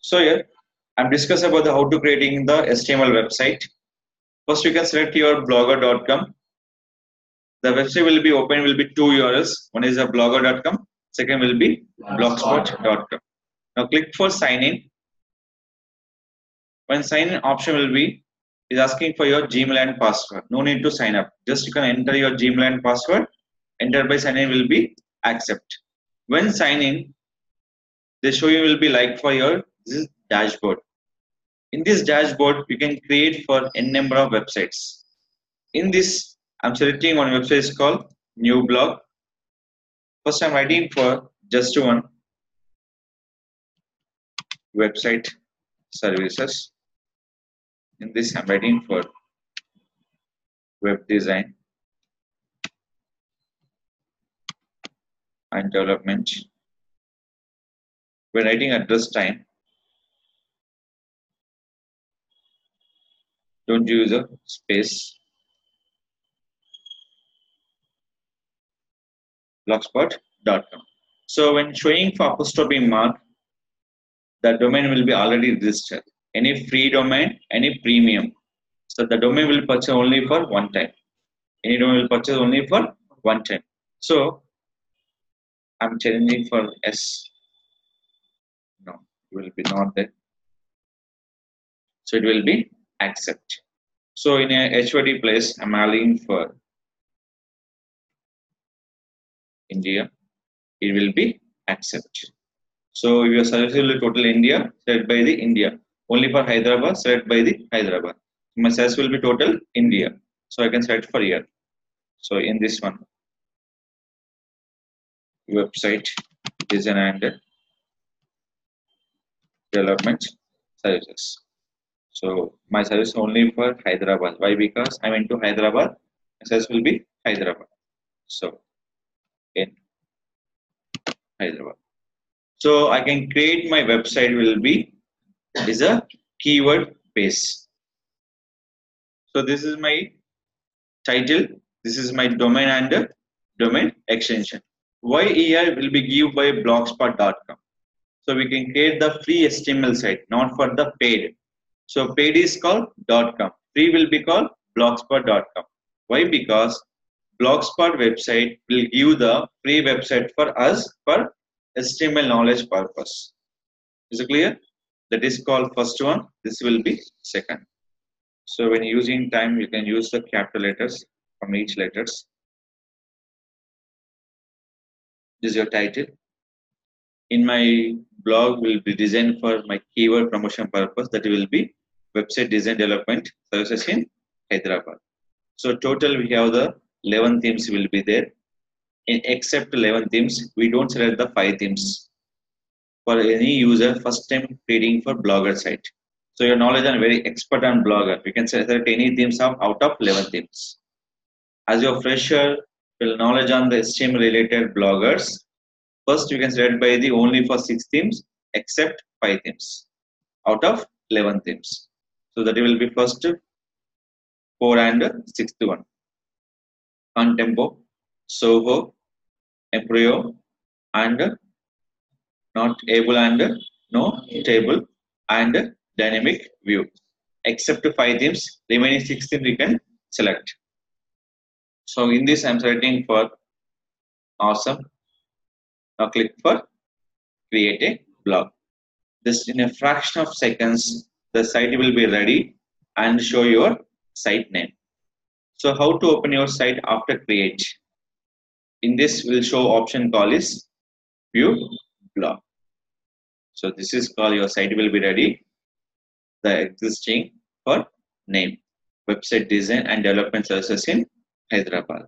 So here I'm discussing about how to creating the HTML website. First, you can select your blogger.com. The website will be open, will be two URLs. One is a blogger.com. Second will be blogspot.com. Now click for sign in. When sign in option will be is asking for your Gmail and password. No need to sign up. Just you can enter your Gmail and password. Enter by sign in will be accept. When sign in, they show you will be like for your this is dashboard. In this dashboard, you can create for n number of websites. In this, I'm selecting one website is called new blog. First, I'm writing for just one website services. In this, I'm writing for web design and development. When writing address time, don't use a space. Blogspot.com. So when showing for apostrophe mark, the domain will be already registered. Any free domain, any premium. So the domain will purchase only for one time. Any domain will purchase only for one time. So I'm changing for S. No, it will be not there. So it will be accept. So in a HOD place, I'm adding for India. It will be accept. So your service will be total India, select by the India. Only for Hyderabad, select by the Hyderabad. My service will be total India. So I can select for here. So in this one, website design and development services. So my service only for Hyderabad. Why? Because I'm into Hyderabad. My service will be Hyderabad. So in Hyderabad. So I can create my website will be is a keyword base. So this is my title. This is my domain and domain extension. Why here will be given by blogspot.com. So we can create the free HTML site, not for the paid. So paid is called .com. Free will be called blogspot.com. Why? Because Blogspot website will give the free website for us for HTML knowledge purpose. Is it clear? That is called first one. This will be second. So when using time, you can use the capital letters from each letters. This is your title. In my blog will be designed for my keyword promotion purpose. That will be website design development services in Hyderabad. So total we have the 11 themes will be there. Except 11 themes, we don't select the 5 themes. For any user first time creating for blogger site. So your knowledge and very expert on blogger, we can select any themes out of 11 themes. As your fresher will knowledge on the HTML related bloggers, first you can select by the only for 6 themes except 5 themes out of 11 themes. So that will be first 4 and 6th one. Contempo, Soho, Embryo, and not able and no table and dynamic view. Except 5 themes, remaining 6 themes we can select. So in this I'm selecting for awesome. Now click for create a blog. Just in a fraction of seconds, the site will be ready and show your site name. So how to open your site after create? In this will show option call is view blog. So this is called your site will be ready. The existing for name, website design and development services in Hyderabad.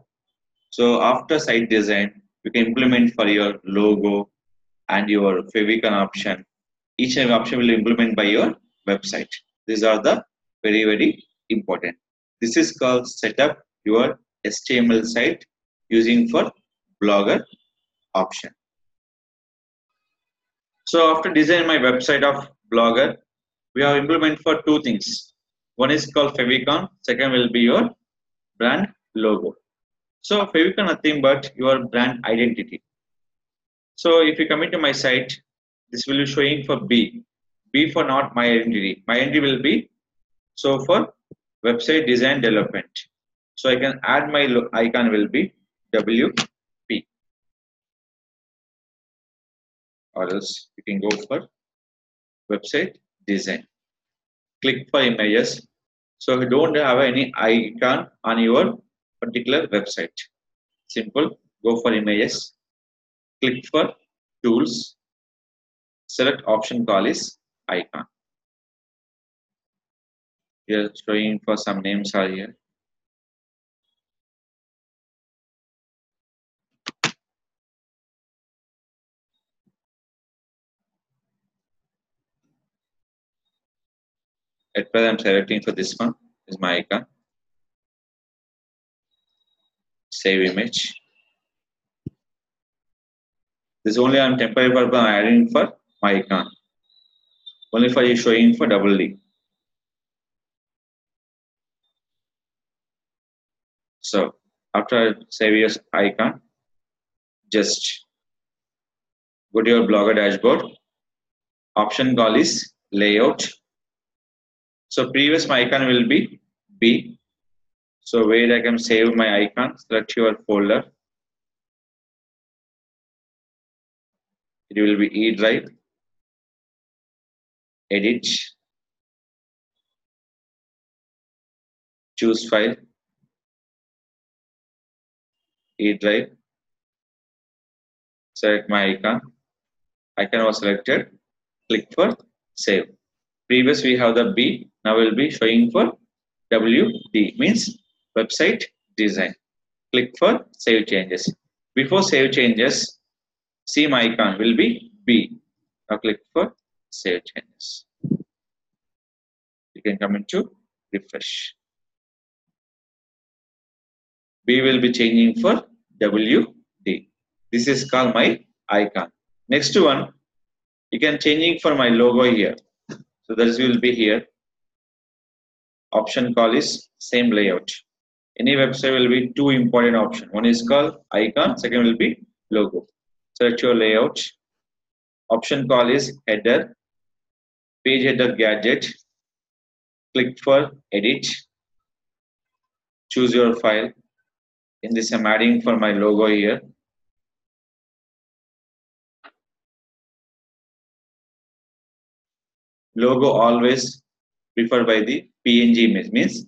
So after site design, you can implement for your logo and your favicon option. Each and every option will implement by your website. These are the very important. This is called setup your HTML site using for blogger option. So after design my website of blogger, we have implement for 2 things. One is called favicon. Second will be your brand logo. So favicon nothing but your brand identity. So if you come into my site, this will be showing for B. B for not my identity. My identity will be so for website design development. So I can add my icon will be WP, or else you can go for website design. Click for images. So you don't have any icon on your particular website. Simple. Go for images. Click for tools. Select option call is icon. Here showing for some names are here. At present, I'm selecting for this one is my icon. Save image. This only on temporary purpose I'm adding for my icon. Only for you showing for double D. So after I save your icon, just go to your Blogger dashboard. Option call is layout. So previous my icon will be B. So where I can save my icon, select your folder. It will be E drive, edit, choose file, E drive, select my icon. Icon was selected. Click for save. Previous we have the B. Now will be showing for WD means website design. Click for save changes. Before save changes, see my icon will be B. Now click for save changes. You can come into refresh. B will be changing for WD. This is called my icon. Next one, you can changing for my logo here. So that will be here. Option call is same layout. Any website will be two important options. One is called icon, second will be logo. Select your layout. Option call is header, page header gadget. Click for edit. Choose your file. In this, I'm adding for my logo here. Logo always preferred by the PNG image, means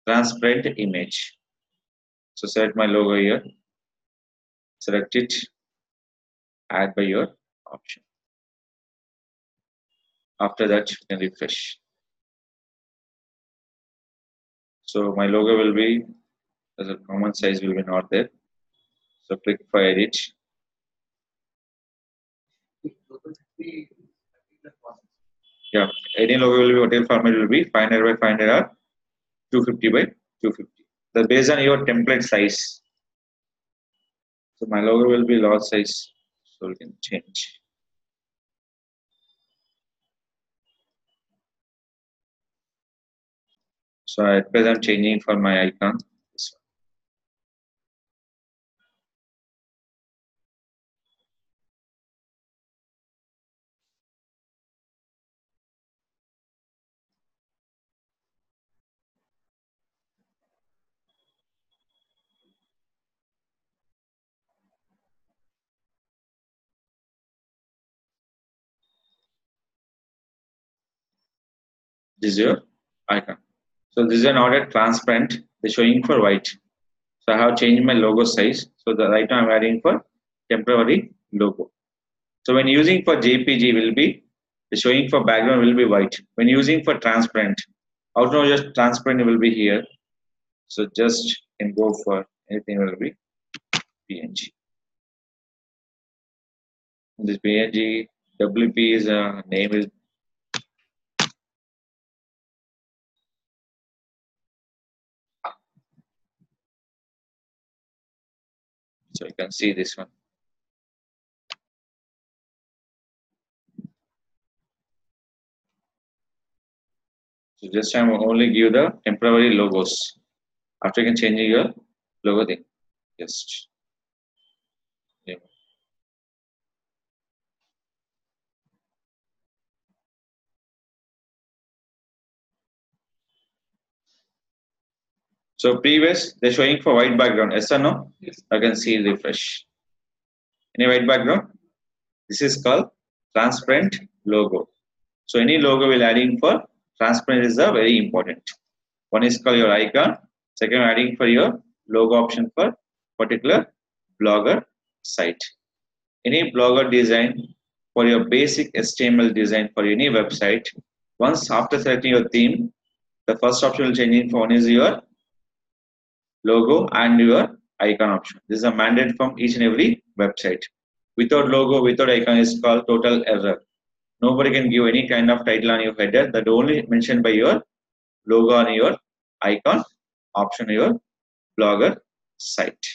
transparent image. So select my logo here. Select it. Add by your option. After that, you can refresh. So my logo will be as a common size will be not there. So click for edit. Yeah, any logo will be whatever format will be 500 by 500 or 250 by 250. That's based on your template size. So my logo will be large size, so we can change. So at present I'm changing for my icon. This one. This is your icon. So this is not a transparent. They're showing for white. So I have changed my logo size. So the right now I'm adding for temporary logo. So when using for JPG will be the showing for background will be white. When using for transparent, outdoor just transparent will be here. So just can go for anything will be PNG. This PNG WP is a name is so you can see this one. So just I'm only give the temporary logos. After you can change your logo thing. Just yeah. So previous, they're showing for white background. Yes or no? Yes. I can see refresh. Any white background? This is called transparent logo. So any logo we're adding for transparent is a very important. One is called your icon. Second, adding for your logo option for particular blogger site. Any blogger design for your basic HTML design for any website. Once after selecting your theme, the first option will change for one is your logo and your icon option. This is a mandate from each and every website. Without logo, without icon is called total error. Nobody can give any kind of title on your header that only mentioned by your logo on your icon option on your blogger site.